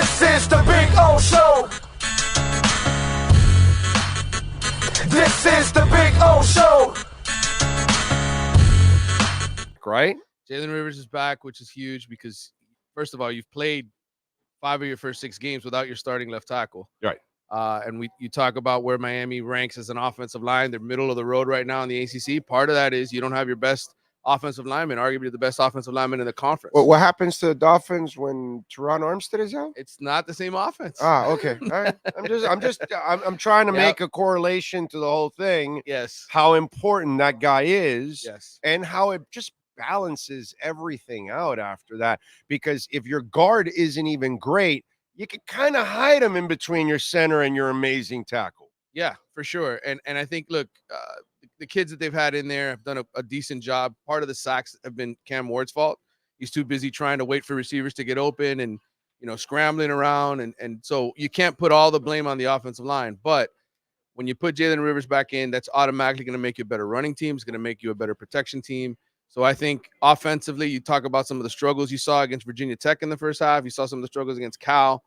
This is the Big O Show. This is the Big O Show. Right? Jalen Rivers is back, which is huge because, first of all, you've played 5 of your first 6 games without your starting left tackle. Right. And you talk about where Miami ranks as an offensive line. They're middle of the road right now in the ACC. Part of that is you don't have your best offensive lineman, arguably the best offensive lineman in the conference. Well, what happens to the Dolphins when Teron Armstead is out? It's not the same offense. Okay. All right. I'm trying to make a correlation to the whole thing. Yes. How important that guy is. Yes. And how it just balances everything out after that. Because if your guard isn't even great, you can kind of hide him in between your center and your amazing tackle. Yeah, for sure. And I think, look, the kids that they've had in there have done a decent job. Part of the sacks have been Cam Ward's fault. He's too busy trying to wait for receivers to get open and, scrambling around. And so you can't put all the blame on the offensive line. But when you put Jalen Rivers back in, that's automatically going to make you a better running team. It's going to make you a better protection team. So I think offensively, you talk about some of the struggles you saw against Virginia Tech in the first half. You saw some of the struggles against Cal.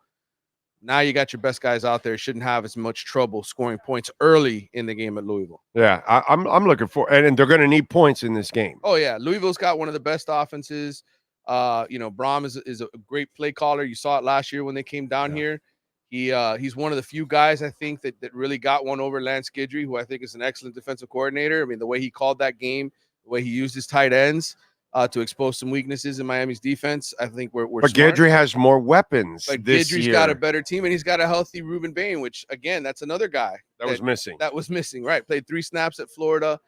Now you got your best guys out there. Shouldn't have as much trouble scoring points early in the game at Louisville. Yeah, I'm looking for, and they're going to need points in this game. Oh yeah, Louisville's got one of the best offenses. Braum is a great play caller. You saw it last year when they came down here. He's one of the few guys I think that really got one over Lance Guidry, who I think is an excellent defensive coordinator. I mean, the way he called that game, the way he used his tight ends to expose some weaknesses in Miami's defense, I think we're But smart. Guidry has more weapons. But this Guidry's year. got a better team, and he's got a healthy Ruben Bain, which again, that's another guy that was missing. That was missing, right? Played 3 snaps at Florida,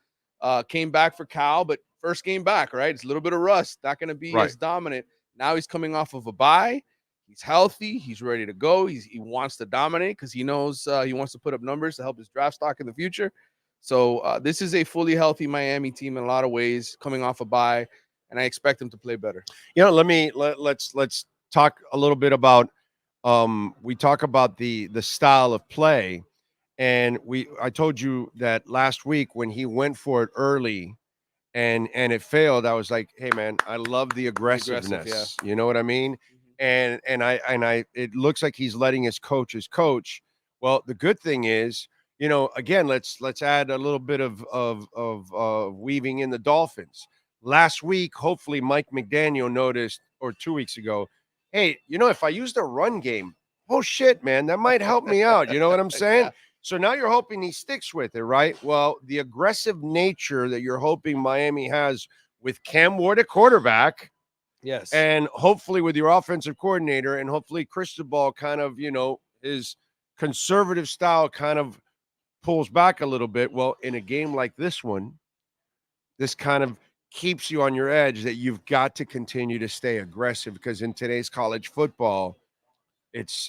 came back for Cal, but first game back, right? It's a little bit of rust, not going to be as dominant. Now he's coming off of a bye. He's healthy. He's ready to go. He wants to dominate because he knows he wants to put up numbers to help his draft stock in the future. So this is a fully healthy Miami team in a lot of ways, coming off a bye, and I expect them to play better. Let's talk a little bit about we talk about the style of play, and I told you that last week when he went for it early and it failed, I was like, hey man, I love the aggressiveness. You know what I mean? And I it looks like he's letting his coaches coach. Well, the good thing is, again, let's add a little bit of weaving in the Dolphins. Last week, hopefully Mike McDaniel noticed, or 2 weeks ago, hey, if I used a run game, oh shit, man, that might help me out. You know what I'm saying? So now you're hoping he sticks with it, right? Well, the aggressive nature that you're hoping Miami has with Cam Ward at quarterback, yes, and hopefully with your offensive coordinator, and hopefully Cristobal kind of, his conservative style kind of pulls back a little bit. Well, in a game like this one, this kind of keeps you on your edge that you've got to continue to stay aggressive, because in today's college football,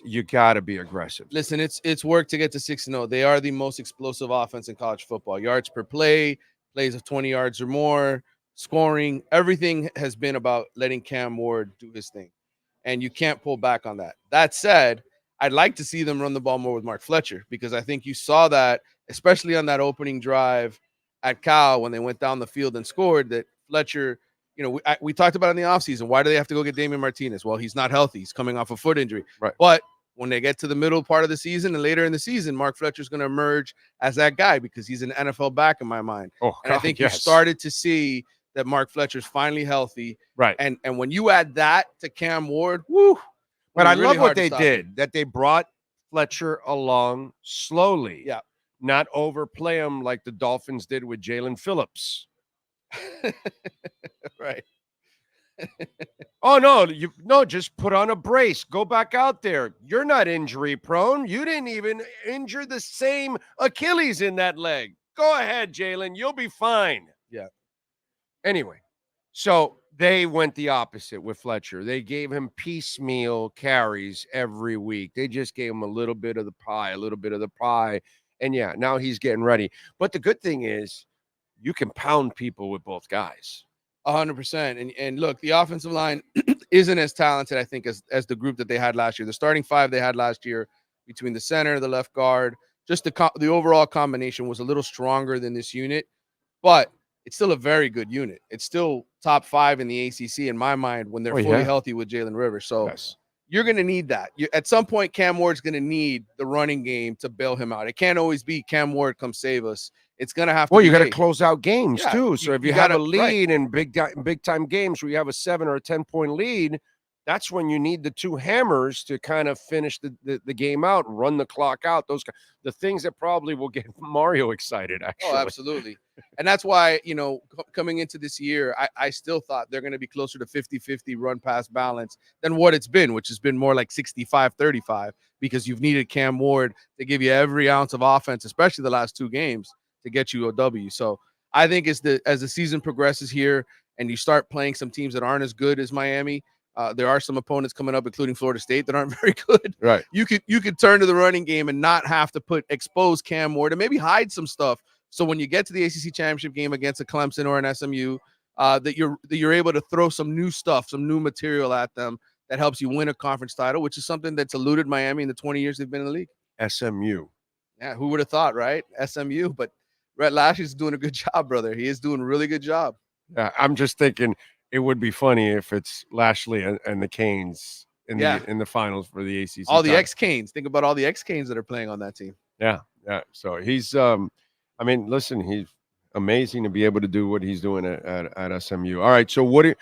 you got to be aggressive. Listen, it's work to get to 6-0. They are the most explosive offense in college football. Yards per play, plays of 20 yards or more, scoring, everything has been about letting Cam Ward do his thing. And you can't pull back on that. That said, I'd like to see them run the ball more with Mark Fletcher, because I think you saw that, especially on that opening drive at Cal when they went down the field and scored, that Fletcher, we talked about in the offseason, why do they have to go get Damian Martinez? Well, he's not healthy. He's coming off a foot injury. Right. But when they get to the middle part of the season and later in the season, Mark Fletcher's going to emerge as that guy, because he's an NFL back in my mind. I think you started to see that Mark Fletcher's finally healthy. Right. And when you add that to Cam Ward, woo. But I love what they did, that they brought Fletcher along slowly. Yeah. Not overplay him like the Dolphins did with Jalen Phillips. Right. Oh, no, just put on a brace. Go back out there. You're not injury prone. You didn't even injure the same Achilles in that leg. Go ahead, Jalen. You'll be fine. Yeah. Anyway, so they went the opposite with Fletcher. They gave him piecemeal carries every week. They just gave him a little bit of the pie. And yeah, now he's getting ready. But the good thing is you can pound people with both guys. 100%. And look, the offensive line isn't as talented, I think, as the group that they had last year. The starting 5 they had last year, between the center, the left guard, just the overall combination was a little stronger than this unit. But it's still a very good unit. It's still top 5 in the ACC in my mind when they're fully healthy with Jalen Rivers. So you're going to need that. At some point, Cam Ward's going to need the running game to bail him out. It can't always be Cam Ward, come save us. It's going to have to be, you got to close out games too. So if you have a lead in big time games where you have a 7 or a 10-point lead, that's when you need the two hammers to kind of finish the game out, run the clock out. The things that probably will get Mario excited, actually. Oh, absolutely. And that's why, coming into this year, I still thought they're going to be closer to 50-50 run-pass balance than what it's been, which has been more like 65-35, because you've needed Cam Ward to give you every ounce of offense, especially the last 2 games, to get you a W. So I think as the season progresses here and you start playing some teams that aren't as good as Miami, there are some opponents coming up, including Florida State, that aren't very good. Right. You could turn to the running game and not have to expose Cam Ward and maybe hide some stuff. So when you get to the ACC championship game against a Clemson or an SMU, that you're able to throw some new stuff, some new material at them that helps you win a conference title, which is something that's eluded Miami in the 20 years they've been in the league. SMU. Yeah, who would have thought, right? SMU, but Rhett Lashley's doing a good job, brother. He is doing a really good job. Yeah, I'm just thinking it would be funny if it's Lashley and the Canes in the finals for the ACC. All the ex-Canes. Think about all the ex-Canes that are playing on that team. Yeah. So he's listen, he's amazing to be able to do what he's doing at SMU. All right, so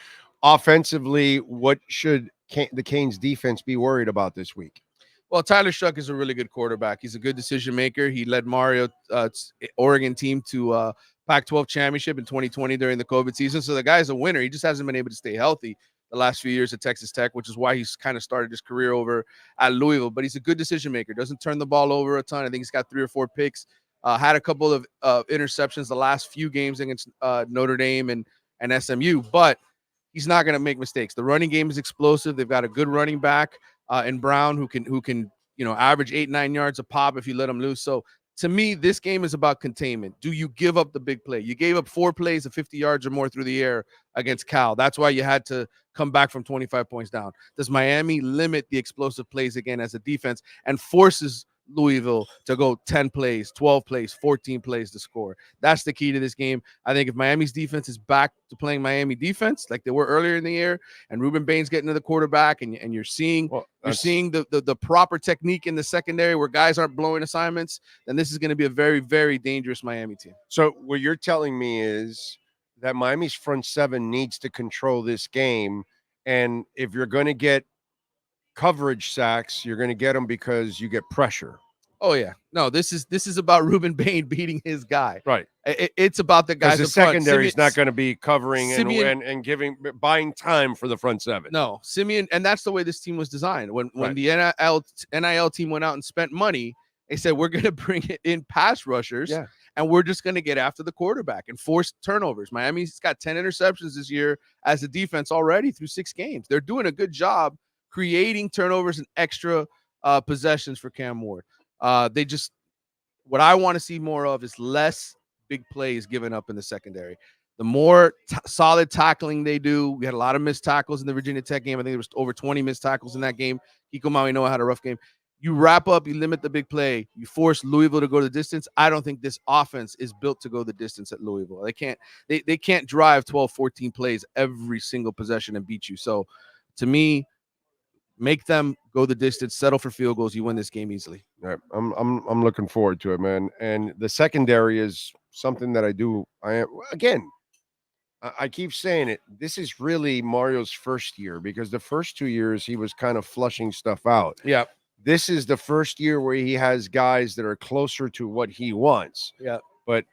offensively, what should the Canes defense be worried about this week? Well, Tyler Shuck is a really good quarterback. He's a good decision maker. He led Mario Oregon team to Pac-12 championship in 2020 during the COVID season. So the guy's a winner. He just hasn't been able to stay healthy the last few years at Texas Tech, which is why he's kind of started his career over at Louisville. But he's a good decision maker. Doesn't turn the ball over a ton. I think he's got 3 or 4 picks. Had a couple of interceptions the last few games against Notre Dame and SMU. But he's not going to make mistakes. The running game is explosive. They've got a good running back in Brown who can average 8-9 yards a pop if you let him loose. So to me, this game is about containment. Do you give up the big play? You gave up 4 plays of 50 yards or more through the air against Cal. That's why you had to come back from 25 points down. Does Miami limit the explosive plays again as a defense and forces Louisville to go 10 plays, 12 plays, 14 plays to score? That's the key to this game. I think if Miami's defense is back to playing Miami defense like they were earlier in the year, and Ruben Bain's getting to the quarterback, and you're seeing the proper technique in the secondary where guys aren't blowing assignments, then this is going to be a very, very dangerous Miami team. So what you're telling me is that Miami's front 7 needs to control this game, and if you're going to get coverage sacks, you're going to get them because you get pressure. Oh yeah, no. This is about Ruben Bain beating his guy. Right. It's about the guys. The secondary is not going to be covering and buying time for the front 7. No, Simeon, and that's the way this team was designed. When the NIL team went out and spent money, they said we're going to bring in pass rushers, and we're just going to get after the quarterback and force turnovers. Miami's got 10 interceptions this year as a defense already through 6 games. They're doing a good job creating turnovers and extra possessions for Cam Ward. What I want to see more of is less big plays given up in the secondary. The more solid tackling they do, we had a lot of missed tackles in the Virginia Tech game. I think there was over 20 missed tackles in that game. Kiko Mawinoa had a rough game. You wrap up, you limit the big play, you force Louisville to go the distance. I don't think this offense is built to go the distance at Louisville. They can't drive 12, 14 plays every single possession and beat you. So to me, make them go the distance, settle for field goals. You win this game easily. All right. I'm looking forward to it, man. And the secondary is something that I keep saying it. This is really Mario's first year, because the first 2 years he was kind of flushing stuff out. Yeah. This is the first year where he has guys that are closer to what he wants. Yeah. But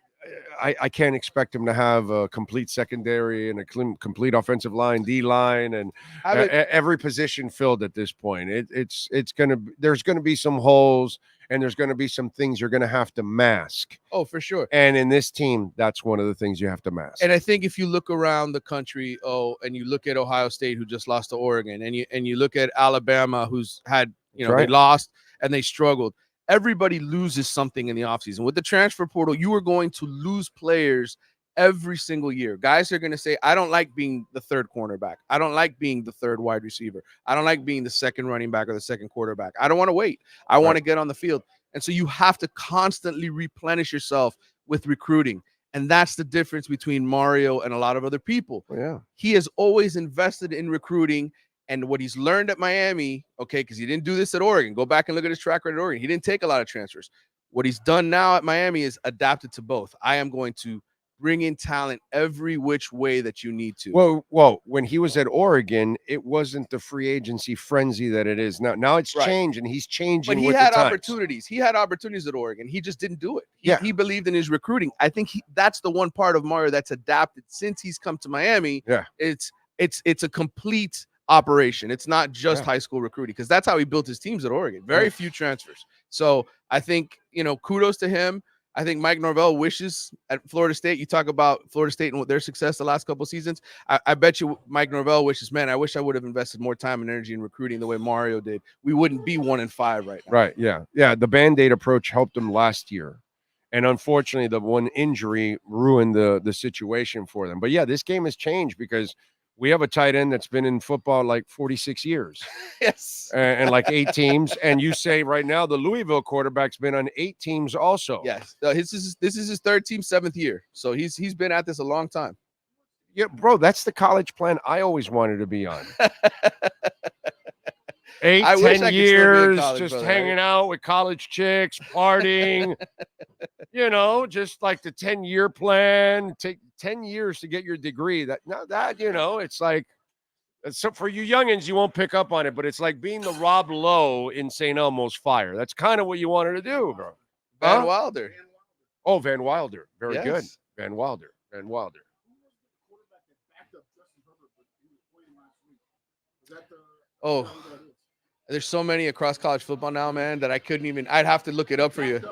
I can't expect him to have a complete secondary and a complete offensive line, D line, and every position filled at this point. There's gonna be some holes, and there's gonna be some things you're gonna have to mask. Oh, for sure. And in this team, that's one of the things you have to mask. And I think if you look around the country, and you look at Ohio State, who just lost to Oregon, and you look at Alabama, who's had they lost and they struggled. Everybody loses something in the offseason. With the transfer portal, you are going to lose players every single year. Guys are going to say, I don't like being the third cornerback. I don't like being the third wide receiver. I don't like being the second running back or the second quarterback. I don't want to wait. I want to get on the field. And so you have to constantly replenish yourself with recruiting. And that's the difference between Mario and a lot of other people. Yeah. He has always invested in recruiting And what he's learned at Miami, okay, because he didn't do this at Oregon. Go back and look at his track record at Oregon. He didn't take a lot of transfers. What he's done now at Miami is adapted to both. I am going to bring in talent every which way that you need to. Well, when he was at Oregon, it wasn't the free agency frenzy that it is now. Now it's changed, and he's changing. But he with had the times. opportunities. He had opportunities at Oregon. He just didn't do it. He believed in his recruiting. I think that's the one part of Mario that's adapted since he's come to Miami. Yeah, it's a complete operation. It's not just high school recruiting, because that's how he built his teams at Oregon. Very few transfers. So I think, kudos to him. I think Mike Norvell wishes at Florida State. You talk about Florida State and what their success the last couple of seasons. I bet you Mike Norvell wishes, man, I wish I would have invested more time and energy in recruiting the way Mario did. We wouldn't be 1-5 right now. Right. Yeah. Yeah. The Band-Aid approach helped him last year. And unfortunately, the one injury ruined the situation for them. But yeah, this game has changed because we have a tight end that's been in football like 46 years. Yes. And like 8 teams. And you say right now the Louisville quarterback's been on 8 teams also. Yes. This is his 3rd team, 7th year. So he's been at this a long time. Yeah, bro, that's the college plan I always wanted to be on. 8, 10 years, just hanging out with college chicks, partying, just like the 10-year plan. Take 10 years to get your degree. It's like, so for you youngins, you won't pick up on it, but it's like being the Rob Lowe in St. Elmo's Fire. That's kind of what you wanted to do, bro. Van Wilder. Oh, Van Wilder. Very good. Yes. Van Wilder. Oh, there's so many across college football now, man, that I couldn't even. I'd have to look it up for you.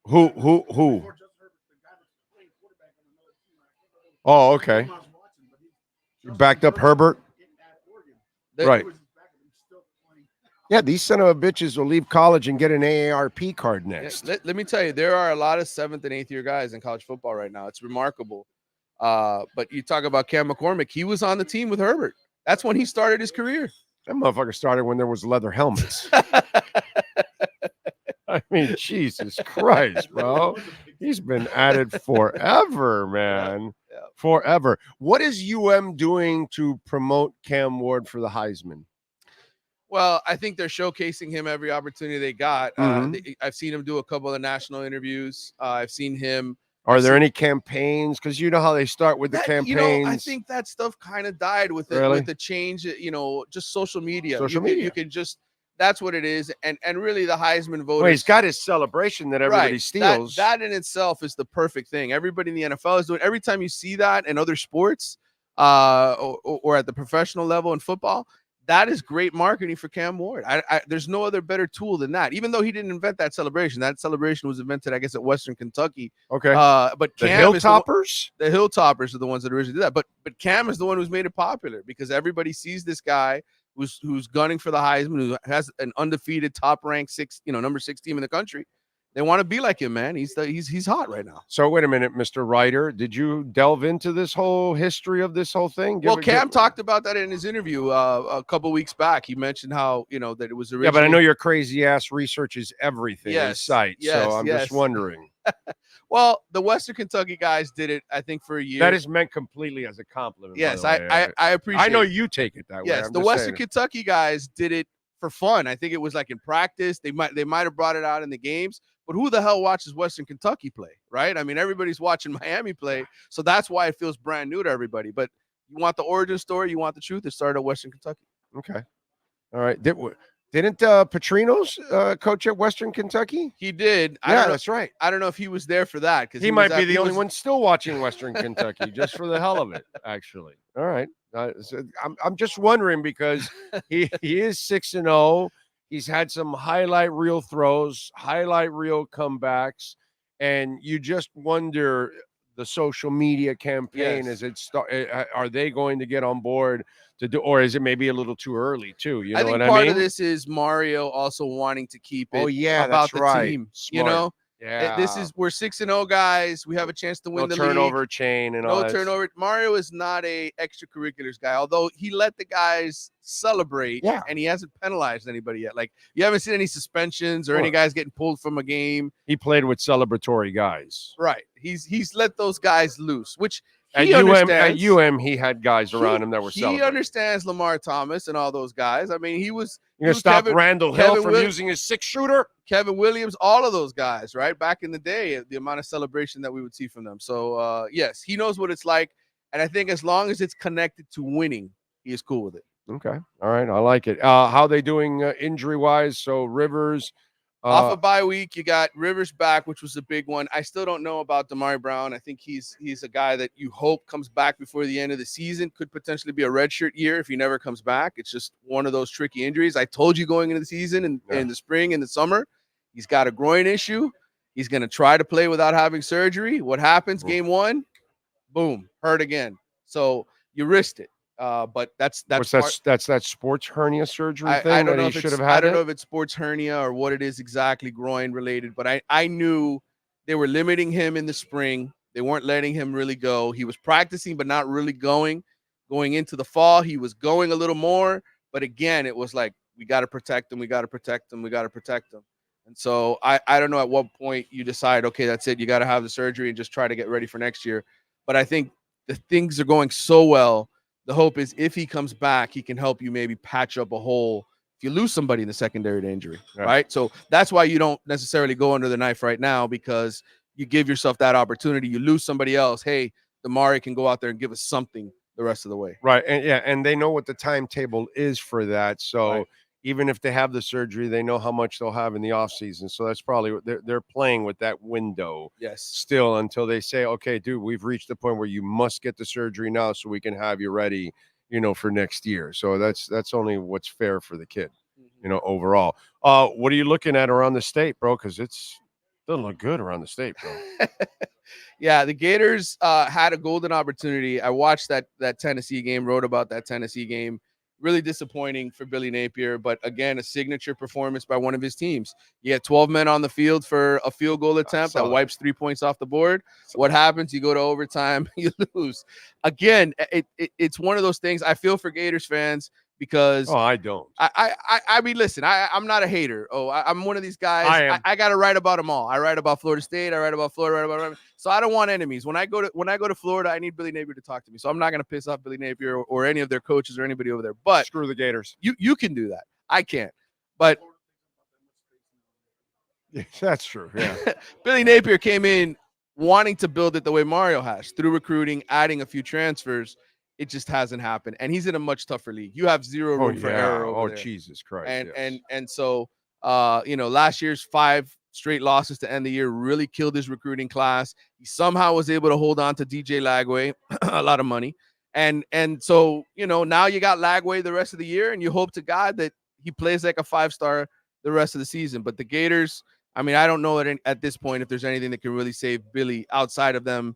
Who? Oh, okay. You backed up Herbert? Right. Yeah, these son of a bitches will leave college and get an AARP card next. Let me tell you, there are a lot of 7th and 8th year guys in college football right now. It's remarkable. But you talk about Cam McCormick. He was on the team with Herbert. That's when he started his career. That motherfucker started when there was leather helmets. I mean, Jesus Christ, bro. He's been at it forever, man. Yeah. Forever. What is UM doing to promote Cam Ward for the Heisman? Well, I think they're showcasing him every opportunity they got. I've seen him do a couple of national interviews. I've seen him. Are there any campaigns? Because you know how they start with the campaigns. I think that stuff kind of died with the change. Just social media. You can just. That's what it is, and really the Heisman voters. Well, he's got his celebration that everybody steals. That in itself is the perfect thing. Everybody in the NFL is doing. Every time you see that in other sports, or at the professional level in football, that is great marketing for Cam Ward. There's no other better tool than that. Even though he didn't invent that celebration was invented, I guess, at Western Kentucky. Okay. But the Cam Hilltoppers? The Hilltoppers are the ones that originally did that. But Cam is the one who's made it popular because everybody sees this guy who's gunning for the Heisman, who has an undefeated top-ranked number 6 team in the country. They want to be like him, man. He's hot right now. So wait a minute, Mr. Writer. Did you delve into this whole history of this whole thing? Cam talked about that in his interview a couple weeks back. He mentioned how that it was originally. Yeah, but I know your crazy ass researches everything in sight. So I'm just wondering. Well, the Western Kentucky guys did it, I think, for a year. That is meant completely as a compliment. Yes, I appreciate. I know you take it that way. Yes, the Western Kentucky guys did it for fun. I think it was like in practice. They might have brought it out in the games. But who the hell watches Western Kentucky play, right? I mean, everybody's watching Miami play, so that's why it feels brand new to everybody. But you want the origin story, you want the truth, it started at Western Kentucky. Okay. All right. Didn't Petrinos coach at Western Kentucky? He did. That's right. I don't know if he was there for that because he might be the only one still watching Western Kentucky just for the hell of it. Actually, all right. So I'm just wondering because he is 6-0. He's had some highlight reel throws, highlight reel comebacks, and you just wonder the social media campaign are they going to get on board to do, or is it maybe a little too early too? You know, I think part of this is Mario also wanting to keep it. Oh yeah, about that's right. Team. Smart. Yeah, we're 6-0 guys. We have a chance to win the turnover league. Chain and all that. No turnover. Mario is not a extracurriculars guy, although he let the guys celebrate. Yeah. And he hasn't penalized anybody yet. Like you haven't seen any suspensions or any guys getting pulled from a game. He played with celebratory guys. Right. He's let those guys loose, which At he UM, he had guys around him that were he celebrating. understands Lamar Thomas and all those guys. I mean, You're gonna stop Randall Hill from using his 6-shooter? Kevin Williams, all of those guys, right? Back in the day, the amount of celebration that we would see from them. So, yes, he knows what it's like. And I think as long as it's connected to winning, he is cool with it. Okay. All right. I like it. How they doing injury-wise? So Rivers. Off a bye week, you got Rivers back, which was a big one. I still don't know about Damari Brown. I think he's a guy that you hope comes back before the end of the season. Could potentially be a redshirt year if he never comes back. It's just one of those tricky injuries. I told you going into the season and in the spring and the summer, he's got a groin issue. He's going to try to play without having surgery. What happens? Game 1, boom, hurt again. So you risked it. But that's that sports hernia surgery thing. I don't know that he should have had. I don't know if it's sports hernia or what it is exactly, groin related. But I knew they were limiting him in the spring. They weren't letting him really go. He was practicing, but not really going. Going into the fall, he was going a little more. But again, it was like, we got to protect him. We got to protect him. We got to protect him. And so I don't know at what point you decide, okay, that's it. You got to have the surgery and just try to get ready for next year. But I think the things are going so well. The hope is if he comes back, he can help you maybe patch up a hole if you lose somebody in the secondary to injury, right? So that's why you don't necessarily go under the knife right now, because you give yourself that opportunity. You lose somebody else. Hey, Damari can go out there and give us something the rest of the way. Right. And they know what the timetable is for that. So even if they have the surgery, they know how much they'll have in the offseason. So that's probably what they're playing with, that window. Yes. Still until they say, okay, dude, we've reached the point where you must get the surgery now so we can have you ready, for next year. So that's only what's fair for the kid, overall. What are you looking at around the state, bro? Because it's doesn't look good around the state, bro. Yeah, the Gators had a golden opportunity. I watched that Tennessee game, wrote about that Tennessee game. Really disappointing for Billy Napier, but again, a signature performance by one of his teams. You had 12 men on the field for a field goal attempt that wipes 3 points off the board. What happens? You go to overtime, you lose. Again, it's one of those things. I feel for Gators fans because I don't. I mean, listen, I'm not a hater. I'm one of these guys. I got to write about them all. I write about Florida State. I write about Florida. So I don't want enemies. When I go to Florida, I need Billy Napier to talk to me. So I'm not going to piss off Billy Napier or any of their coaches or anybody over there. But screw the Gators. You can do that. I can't. But that's true. Yeah. Billy Napier came in wanting to build it the way Mario has, through recruiting, adding a few transfers. It just hasn't happened, and he's in a much tougher league. You have zero room for error over there. Jesus Christ! And so last year's 5 straight losses to end the year really killed his recruiting class. He somehow was able to hold on to DJ Lagway, a lot of money, and so now you got Lagway the rest of the year, and you hope to God that he plays like a 5-star the rest of the season. But the Gators, I mean, I don't know at this point if there's anything that can really save Billy outside of them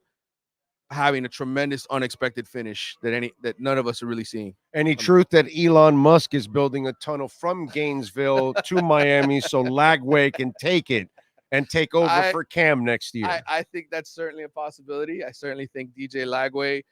having a tremendous unexpected finish that none of us are really seeing. Any truth that Elon Musk is building a tunnel from Gainesville to Miami so Lagway can take it and take over for Cam next year? I think that's certainly a possibility. I certainly think DJ Lagway,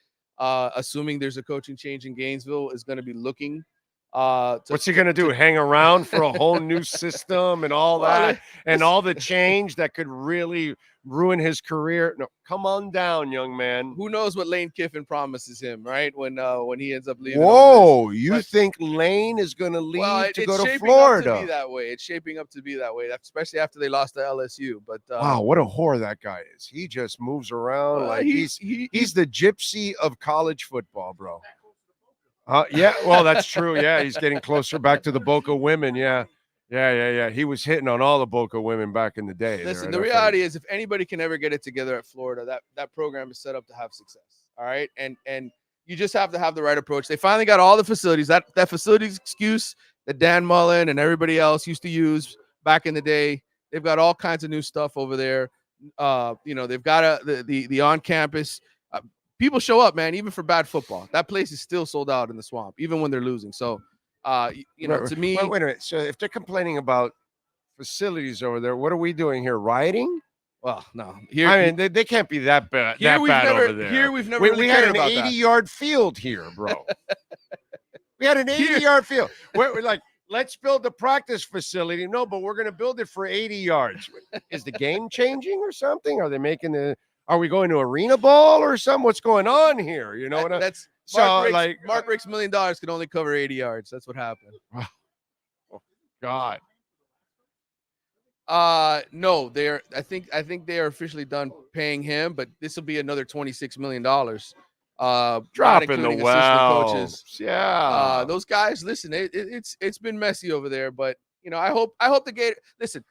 assuming there's a coaching change in Gainesville, is going to be looking. What's he going to do? Hang around for a whole new system and all that and all the change that could really ruin his career? No, come on down, young man. Who knows what Lane Kiffin promises him, right? When he ends up leaving. Whoa, you think Lane is going to leave to go to Florida? Up to be that way. It's shaping up to be that way, especially after they lost to LSU. But wow, what a whore that guy is. He just moves around like he's the gypsy of college football, bro. Yeah, well, that's true. Yeah, he's getting closer back to the Boca women. Yeah. He was hitting on all the Boca women back in the day. Listen, the reality is, if anybody can ever get it together at Florida, that program is set up to have success. All right, and you just have to have the right approach. They finally got all the facilities. That facilities excuse that Dan Mullen and everybody else used to use back in the day. They've got all kinds of new stuff over there. They've got the on campus. People show up, man, even for bad football. That place is still sold out in the Swamp, even when they're losing. So, to me. Wait a minute. So if they're complaining about facilities over there, what are we doing here? Rioting? Well, no. They can't be that bad. Over there. Here we've never. We had an 80-yard field here, bro. We had an 80-yard field. We're like, let's build the practice facility. No, but we're going to build it for 80 yards. Is the game changing or something? Are they making Are we going to arena ball or something? What's going on here? You know what? That's So Mark Rick's $1 million can only cover 80 yards. That's what happened. Oh, God. No, I think they are officially done paying him, but this will be another $26 million. Drop in the well. Yeah. Those guys, listen, it's been messy over there, but I hope the Gator listen.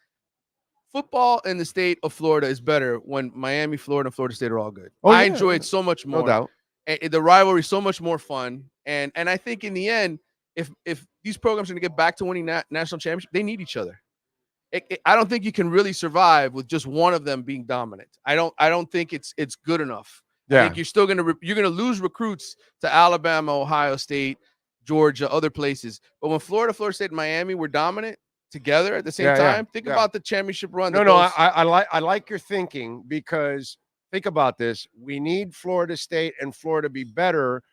Football in the state of Florida is better when Miami, Florida, and Florida State are all good. I enjoy it so much more. No doubt. And the rivalry is so much more fun. And I think in the end, if these programs are going to get back to winning national championship, they need each other. I don't think you can really survive with just one of them being dominant. I don't think it's good enough. Yeah. I think you're still gonna lose recruits to Alabama, Ohio State, Georgia, other places. But when Florida State, and Miami were dominant together at the same time, think about the championship run. I like your thinking, because think about this. We need Florida State and Florida to be better.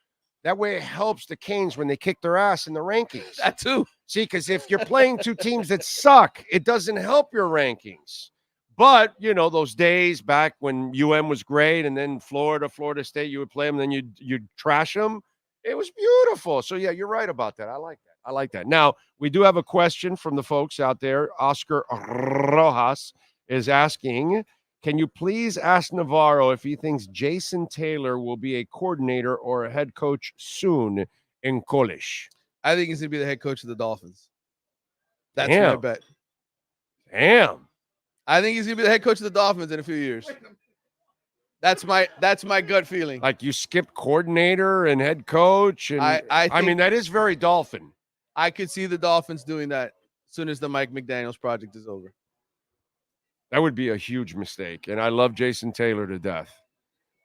That way it helps the Canes when they kick their ass in the rankings. That too. See, because if you're playing two teams that suck, it doesn't help your rankings. But, those days back when UM was great, and then Florida State, you would play them, then you'd trash them. It was beautiful. So, yeah, you're right about that. I like that. Now, we do have a question from the folks out there. Oscar Rojas is asking, can you please ask Navarro if he thinks Jason Taylor will be a coordinator or a head coach soon in college? I think he's going to be the head coach of the Dolphins. That's my bet. Damn. I think he's going to be the head coach of the Dolphins in a few years. That's my gut feeling. Like, you skip coordinator and head coach. And I mean, that is very Dolphin. I could see the Dolphins doing that as soon as the Mike McDaniels project is over. That would be a huge mistake. And I love Jason Taylor to death.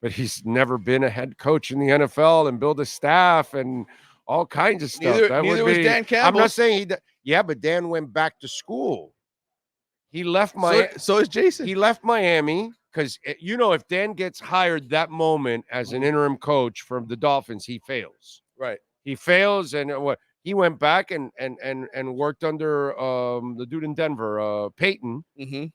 But he's never been a head coach in the NFL and build a staff and all kinds of stuff. Neither was Dan Campbell. I'm not saying but Dan went back to school. He left so is Jason. He left Miami because, if Dan gets hired that moment as an interim coach from the Dolphins, he fails. Right. He fails, and he went back and worked under the dude in Denver, Peyton,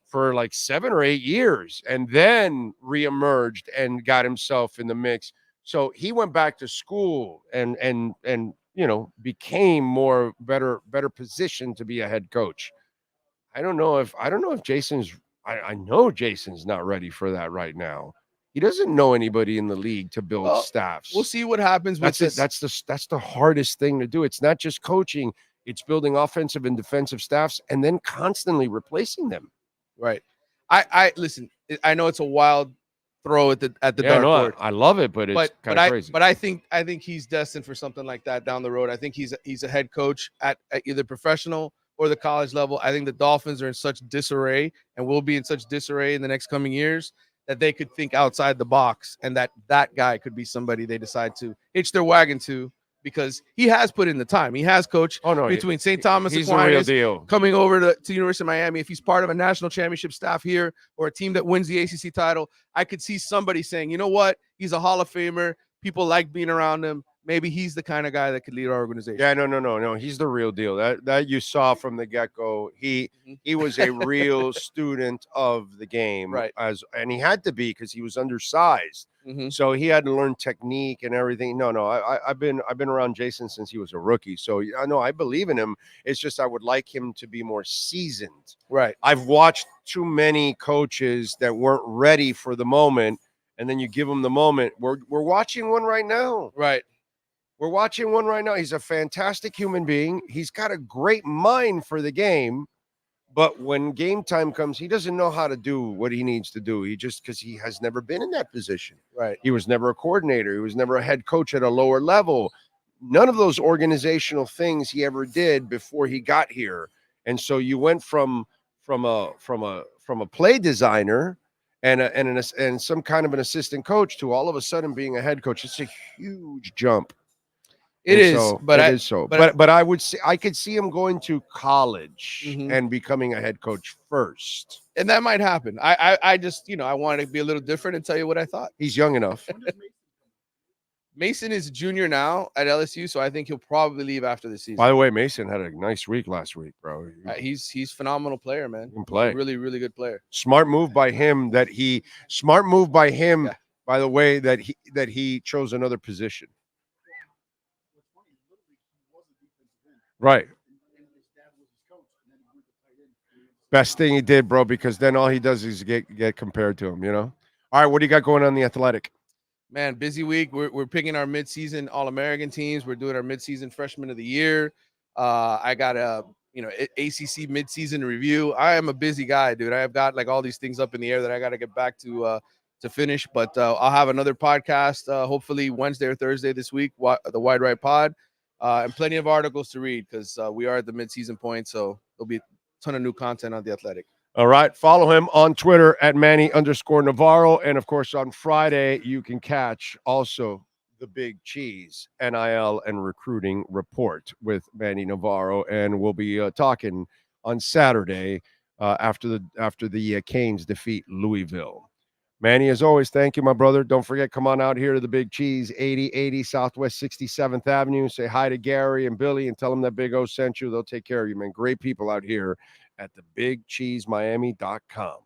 for like 7 or 8 years, and then reemerged and got himself in the mix. So he went back to school and became better positioned to be a head coach. I don't know if Jason's. I know Jason's not ready for that right now. He doesn't know anybody in the league to build staffs. We'll see what happens with this. That's the hardest thing to do. It's not just coaching; it's building offensive and defensive staffs, and then constantly replacing them. Right. I listen. I know it's a wild throw at the dartboard. I love it, but it's kind of crazy. But I think he's destined for something like that down the road. I think he's a head coach at either professional or the college level. I think the Dolphins are in such disarray and will be in such disarray in the next coming years that they could think outside the box, and that guy could be somebody they decide to hitch their wagon to, because he has put in the time. He has coached between St. Thomas he's Aquinas, the real deal. Coming over to University of Miami. If he's part of a national championship staff here or a team that wins the ACC title, I could see somebody saying, you know what? He's a Hall of Famer. People like being around him. Maybe he's the kind of guy that could lead our organization. Yeah, no. He's the real deal. That you saw from the get-go. He was a real student of the game, right? And he had to be, because he was undersized. So he had to learn technique and everything. I've been around Jason since he was a rookie. So I know I believe in him. It's just I would like him to be more seasoned. Right. I've watched too many coaches that weren't ready for the moment, and then you give them the moment. We're watching one right now. Right. We're watching one right now. He's a fantastic human being. He's got a great mind for the game, but when game time comes, he doesn't know how to do what he needs to do. Because he has never been in that position. Right. He was never a coordinator. He was never a head coach at a lower level. None of those organizational things he ever did before he got here. And so you went from a play designer and some kind of an assistant coach to all of a sudden being a head coach. It's a huge jump. But I would say I could see him going to college and becoming a head coach first, and that might happen. I just I wanted to be a little different and tell you what I thought. He's young enough. Mason is a junior now at LSU, so I think he'll probably leave after the season. By the way, Mason had a nice week last week, bro. He's phenomenal player, man. He can play. He's a really, really good player. Smart move by him By the way, that he chose another position. Right. Best thing he did, bro, because then all he does is get compared to him, you know? All right, what do you got going on in the Athletic? Man, busy week. We're picking our midseason All-American teams. We're doing our midseason Freshman of the Year. I got a ACC midseason review. I am a busy guy, dude. I have got like all these things up in the air that I got to get back to finish. But I'll have another podcast hopefully Wednesday or Thursday this week. The Wide Right Pod, and plenty of articles to read because we are at the midseason point. So there'll be a ton of new content on the Athletic. All right. Follow him on Twitter at Manny_Navarro. And of course, on Friday, you can catch also the Big Cheese NIL and recruiting report with Manny Navarro. And we'll be talking on Saturday after the Canes defeat Louisville. Manny, as always, thank you, my brother. Don't forget, come on out here to the Big Cheese, 8080 Southwest 67th Avenue. Say hi to Gary and Billy and tell them that Big O sent you. They'll take care of you, man. Great people out here at the BigCheeseMiami.com.